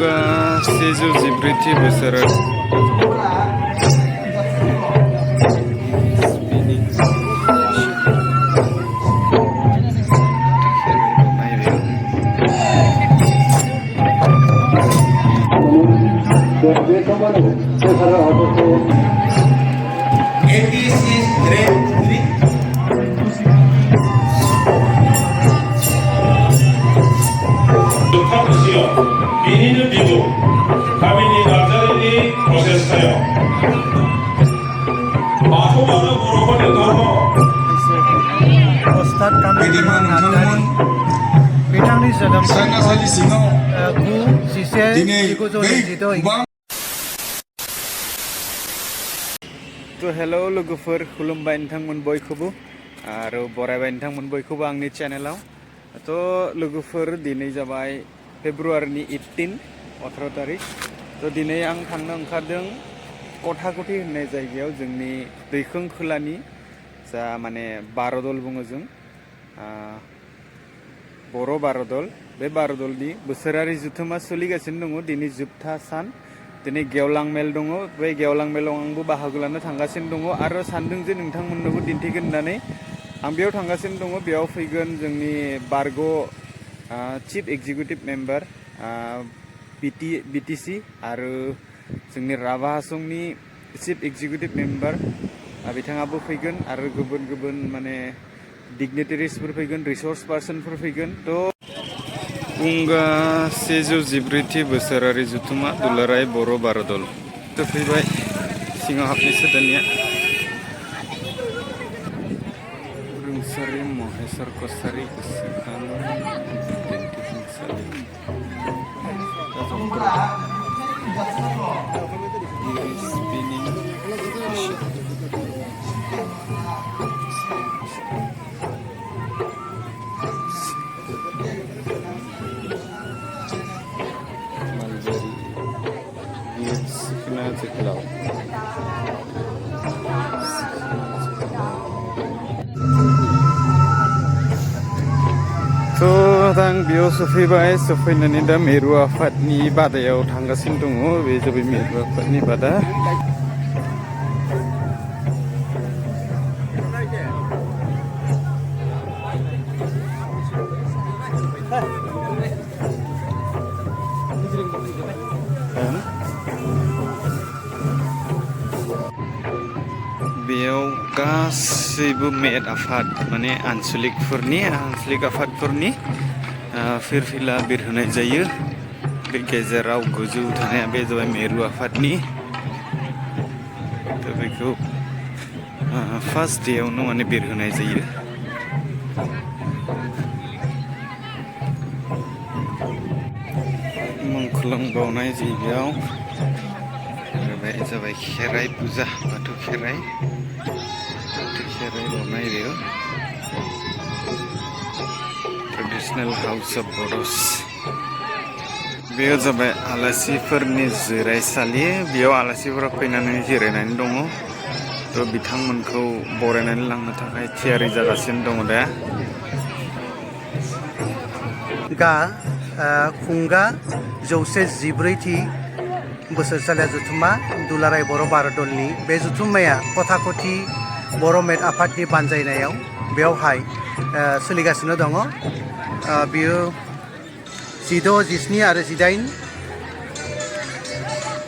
Bunga seju jibriti besar. Ini ibu, kami ini belajar ini proses saya. Aku mana berubah itu Ustad kami mengatakan bidang ini sedang ku sise jiko jido. To hello logoफोर खुलुमबाय नोंथांमोन बयखौबो आरो बरायबाय नोंथांमोन बयखौबो आंनि चेनेलाव तो लोगोफोर दिनै जाबाय फेब्रुवारिनि 18 तारिख तो दिनै आं थांनो ओंखारदों कथाकथि होननाय जायगायाव जोंनि दैखं खोलानि जा माने बारदल बुङो जों बर' बारदल बे बारदलनि बोसोरारि जुथुमा सोलिगासिनो दङ दिनै जोबथा सान दिनै गेवलां मेल दङ बे गेवलां मेलाव आंबो बाहागो लानो थांगासिनो दङ आरो सानदों जे नोंथांमोननोबो दिन्थिगोन होननानै आं बेयाव थांगासिनो दङ बेयाव फैगोन जोंनि बारग' चिफ एक्जिकिउटिभ मेम्बार बिटिसि आरो जोंनि राभा हासंनि चिफ एक्जिकिउटिभ मेम्बार बिथाङाबो फैगोन आरो गुबुन गुबुन माने डिगनिटारिसफोर फैगोन रिसोर्स पार्सनफोर फैगोन तो बुंगा सेजौ जिब्रैथि बोसोरारि जुथुमा दुलाराय बर' बारदल तो फैबाय सिङाव हाबनोसै दानिया रुंसारि महेश्वर कसारि गोसोखांसालि आं बेयाव सफैबाय सफैनानै दा मिरु आफादनि बादायाव थांगासिनो दङ बे जाबाय मिरु आफादनि बादा बेयाव गासैबो मेट आफाद माने आन्सलिक आफादफोरनि फिरफिला बिरहोनाय जायो बे गेजेराव गोजौ थानाया बे जाबाय मिरु आफादनि थ' बेखौ फार्स्ट डेयावनो माने बिरहोनाय जायो मुंख्लं बावनाय जायगायाव आरो बे जाबाय खेराइ फुजा बाथौ खेराइ बावनाय बेयाव ट्रेडिशनल हाउस अफ बड'स बेयो जाबाय आलासिफोरनि जिरायसालि बेयाव आलासिफोरा फैनानै जिरायनानै दङ थ' बिथांमोनखौ बरायनानै लांनो थाखाय थियारि जागासिनो दङ दा खुंगा 114थि बोसोरसालिया जुथुमा दुलाराय बर' बारदलनि बे जुथुमाया कथाकथि बर' मेट आफादनि बानजायनायाव बेवहाय सोलिगासिनो दङ बियो 16, 17 आरो 18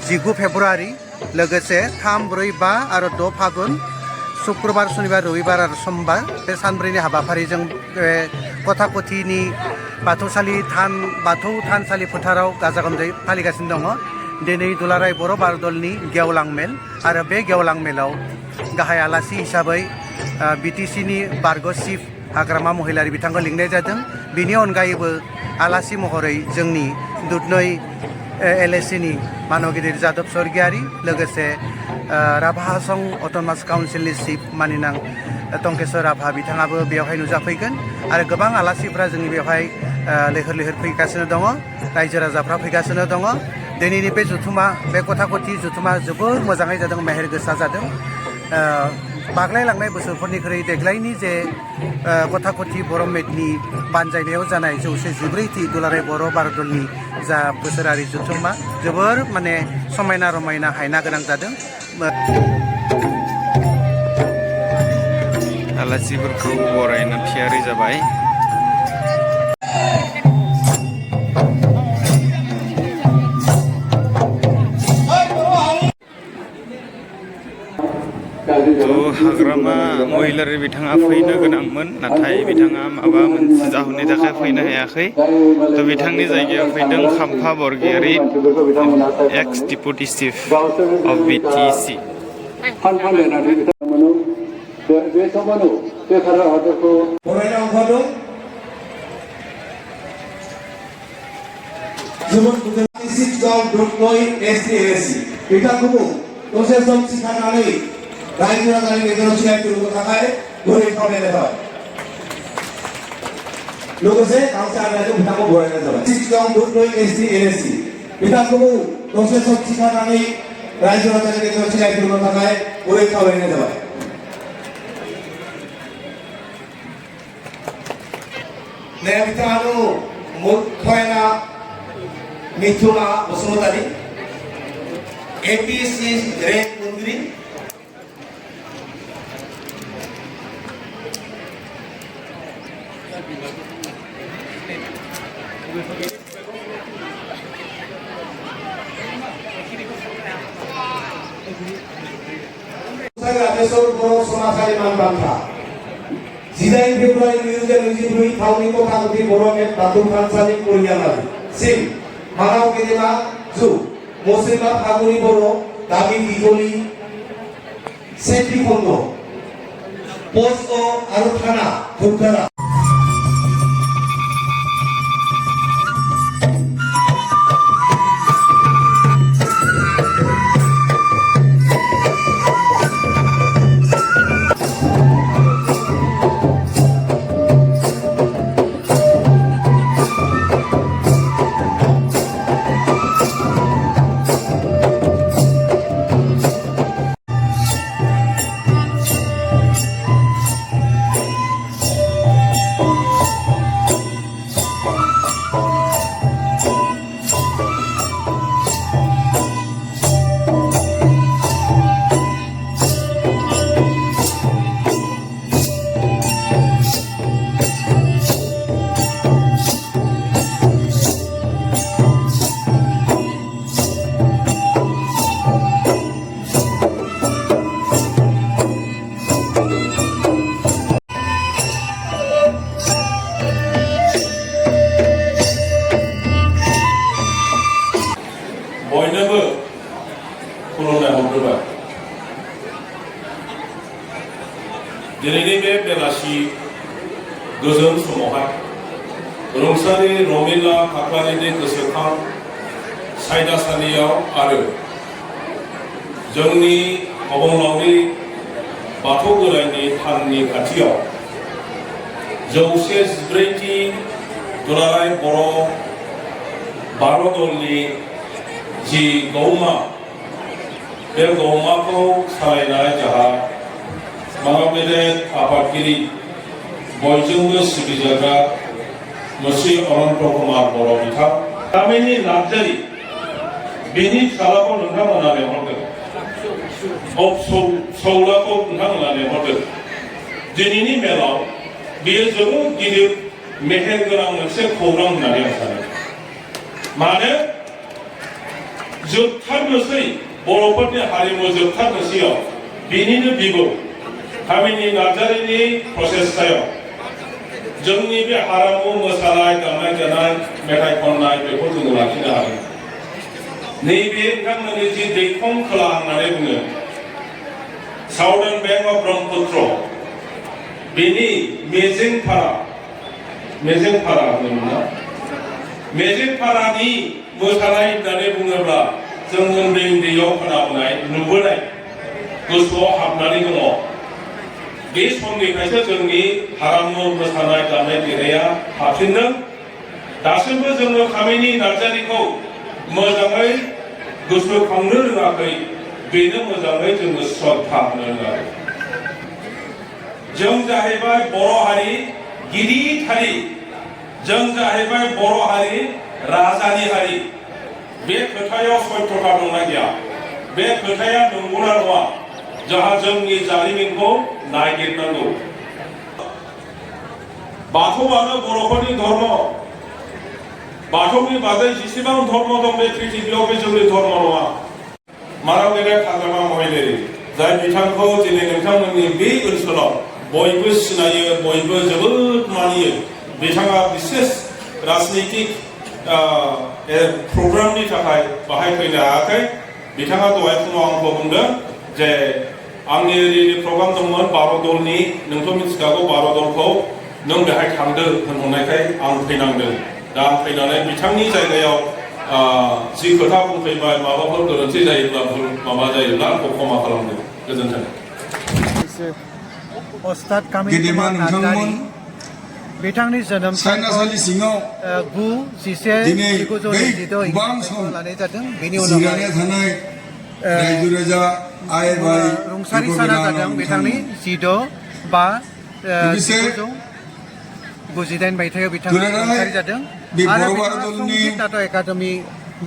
19 फेब्रुवारि लोगोसे 3, 4, 5 आरो 6 फागुन शुक्रबार शनिबार रबिबार आरो समबार बे सानब्रैनि हाबाफारिजों कथाकथिनि बाथौ थानसालि फोथाराव गाजा गोमजायै फालिगासिनो दङ दिनै दुलाराय बर' बारदलनि गेवलां मेल आरो बे गेवलां मेलाव गाहाय आलासि हिसाबै बिटिसिनि बारग' चिफ हाग्रामा महिलारि बिथांखौ लिंनाय जादों बिनि अनगायैबो आलासि महरै जोंनि दुधनৈ LACनि मानगिदिर जादब स्वर्गियारि लोगोसे राभा हासं अट'नमास काउन्सिलनि चिफ मानिनां टंकेश्वर राभा बिथाङाबो बेवहाय नुजाफैगोन आरो गोबां आलासिफ्रा जोंनि बेवहाय लैहोर लैहोर फैगासिनो दङ रायजो राजाफ्रा फैगासिनो दङ दिनैनि बे जुथुमा बे कथाकथि जुथुमा जोबोर मोजाङै जादों मेहेर गोसा जादों बाग्लायलांनाय बोसोरफोरनिख्रुइ देग्लायनि जे गथा गथि बर' मेटनि बानजायनायाव जानाय 114टी दुलाराय बर' भारत दलनि जा बोसोरारि जथुम्मा जोबोर माने समायना रमायना हायना गोनां जादों। आलासिफोरखौ बरायनो थियारि जाबाय। हाग्रामा महिलारि बिथाङा फैनो गोनांमोन, नाथाय बिथाङा माबा मोनसे जाहोननि थाखाय फैनो हायाखै। थ' बिथांनि जायगायाव फैदों खाम्फा बरगयारि, एक्स डिपुटि चिफ अफ बिटिसि। रायजो राजानि गेजेराव सिनायथिहोनो थाखाय गुरै खावलायनाय जाबाय। लोगोसे गांसे आयदाजों बिथांखौ बरायनाय जाबाय। सिगां दुर्गय एसटी एनएससी बिथांखौ दसे सम सिखारनानै रायजो राजानि गेजेराव सिनायथिहोनो थाखाय गुरै खावलायनाय जाबाय। ने बिथाङानो मुखयना मिथुना बसुमतारी एपीसी रेड मन्त्री बर' समाजारि मान बान्था 19 फेब्रुवारि 2024 थावनि गथा गथि बर' मेट बाथौ थानसालि कल्याणारि सिम मानाव गेदेमा जु मुस्लिमा फागुनि बर' गामि दिगलि सेथि खन्द पोस्ट आरो थाना धुपधारा बयनोबो खुलुमनाय हरग्रोबाय। दिनैनि बे बेलासि गोजोन समावहाय रुंसारि रमिला खाख्लारिनि गोसोखां सायनासालियाव आरो जोंनि अबंलावरि बाथौ बोराइनि थाननि खाथियाव 114टी दुलाराय बर' भारत दलनि जि गौमा बे गौमाखौ सालायनाय जाहा महागेदेर आफादगिरि बयजोंबो सिबिजाग्रा मुस्रि अनन्त कुमार बर' बिथां गामिनि नार्जारि बिनि फिसालाखौ नोंथांमोना लेंहरदों, सौलाखौ नोंथांमोना लेंहरदों। दिनैनि मेलाव बेयो जोबोद गिदिर मेहेर गोनां मोनसे खौरां होननानै आं सानो। मानो जोबथारनोसै बर'फोरनि हारिमु जोबथारनोसैयाव बिनिनो बिबौ कामिनी नार्जारिनि प्रसेसतायाव जोंनि बे हारिमु मोसानाय दामनाय देनाय मेथाइ खननाय बेखौ जोङो लाखिनो हागोन। नैबे नोंथांमोननि जि दैखं खोला होननानै बुङो साउदार्न बैंक अफ ब्रह्मपुत्र बेनि मेजेंपारा होनोमोन मेजेंपारानि मोसानाय होननानै बुङोब्ला जों उन्दै उन्दैयाव खोनाबोनाय नुबोनाय गोसोआव हाबनानै दङ। बे समनिफ्रायसो जोंनि हारिमु मोसानाय दामनाय देनाया हाबफिनदों। दासिमबो जोङो कामिनी नार्जारिखौ मोजाङै गोसोखांनो रोङाखै, बेनो मोजाङै जोङो श्रद्धा होनो रोङाखै। जों जाहैबाय बर' हारि गिदिर हारि जों जाहैबाय बर' हारि राजानि हारि बे खोथायाव सयथ'था दंना गैया बे खोथाया नंगौना नङा जोंहा जोंनि जारिमिनखौ नागिरनांगौ बाथौआनो बर'फोरनि धर्म बाथौनि बादै जेसेबां धर्म दं बे पृथिबियाव बे जोंनि धर्म नङा माराव गेदेर हाग्रामा महिलारि जाय बिथांखौ दिनै नोंथांमोननि बे ओनसोलाव बयबो सिनायो बयबो जोबोद मानियो बिथाङा बिसेस राजनितिक प्रग्रामनि थाखाय बाहाय फैनो हायाखै बिथाङा दहाय फुङाव आंखौ बुंदों जे आंनि ओरै प्रग्राम दंमोन 12 दलनि नोंथ' मिथिखागौ 12 दलखौ नों बेहाय थांदो होनहरनायखाय आं फैनांदों दा आं फैनानै बिथांनि जायगायाव जि खोथा बुंफैबाय माबाफोर गोरोन्थि जायोब्ला भुल माबा जायोब्ला आंखौ क्षमा खालामदो गोजोन्थों अस्ताद गेदेमा कामिल नोंथांमोन बिथांनि जोनोम सायनासालि सिङाव 9/11/1926 गोबां सम लानाय जादों बेनि जिरायना उनाव थानाय रायजो राजा आइ भाइ रुंसारि साना जादों बिथांनि 16/5/1998 मायथाइयाव बिथाङा रुंसारि जादों आरो बिथाङा संगीत नाटक एकाडेमि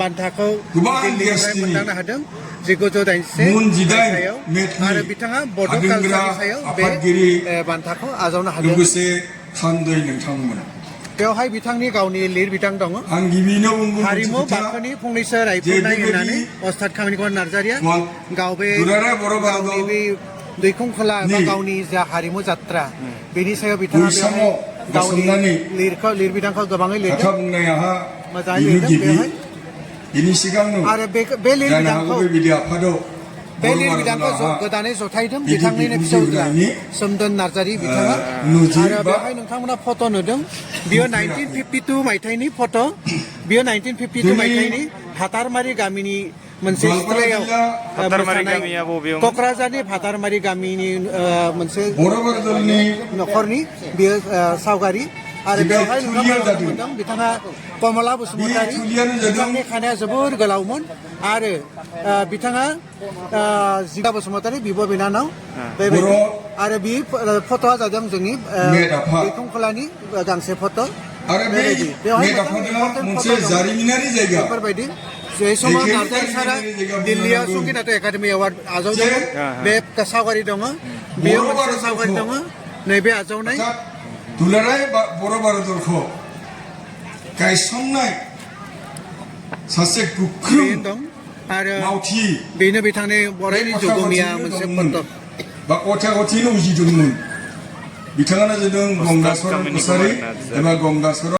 बान्थाखौ दिल्लीनिफ्राय मोनदांनो हादों 1981 मायथाइयाव आरो बिथाङा बड' कालचारनि सायाव बे बान्थाखौ आजावनो हादों लोगोसे सान्दै नोंथांमोन बेवहाय बिथांनि गावनि लिरबिदां दङ आं गिबिनो बुंगोन हारिमु बांखोनि फंनैसो रायफुंनाय होननानै अस्ताद कामिल नार्जारिया गाव बे गावनि बे दैखंखोला एबा गावनि जा हारिमु जात्रा बेनि सायाव बिथाङा बेवहाय गावनि लिरबिदांखौ गोबाङै लिरदों मोजाङै लिरदों बेवहाय बेनि सिगांनो आरो बे लिरबिदांखौ बेबायदि आफादाव गोदानै जथायदों बिथांनिनो फिसौज्ला सोमदोन नार्जारि बिथाङा आरो बेवहाय नोंथांमोना फट' नुदों बियो 1952 मायथाइनि फट' बियो 1952 मायथाइनि भातारमारि गामिनि मोनसे सिथ्लायाव क'क्राझारनि भातारमारि गामिनि मोनसे न'खरनि बियो सावगारि आरो बेवहाय नोंथांमोना मोनदों बिथाङा कमला बसुमतारी बिथांनि खानाया जोबोर गोलावमोन आरो बिथाङा जिगा बसुमतारी बिब' बिनानाव बेबायदि आरो बे फट'आ जादों जोंनि दैखंखोलानि गांसे फट' बेबायदि बेवहाय मोनसे जारिमिनारि जायगा बेफोरबायदि जे समाव नार्जारि सारा दिल्लीयाव संगीत नाटक एकाडेमि एवार्ड आजावदोंमोन बे सावगारि दङ बेयाव मोनसे सावगारि दङ नैबे आजावनाय दुलाराय बर' भारतखौ गायसननाय सासे गोख्रों दं आरो मावथि बेनो बिथांनि बरायनि जुगुमिया मोनसे फट' बा कथा कथिनो उजिदोंमोन बिथाङानो जादों गंगाचरण कसारि एबा गंगाचरण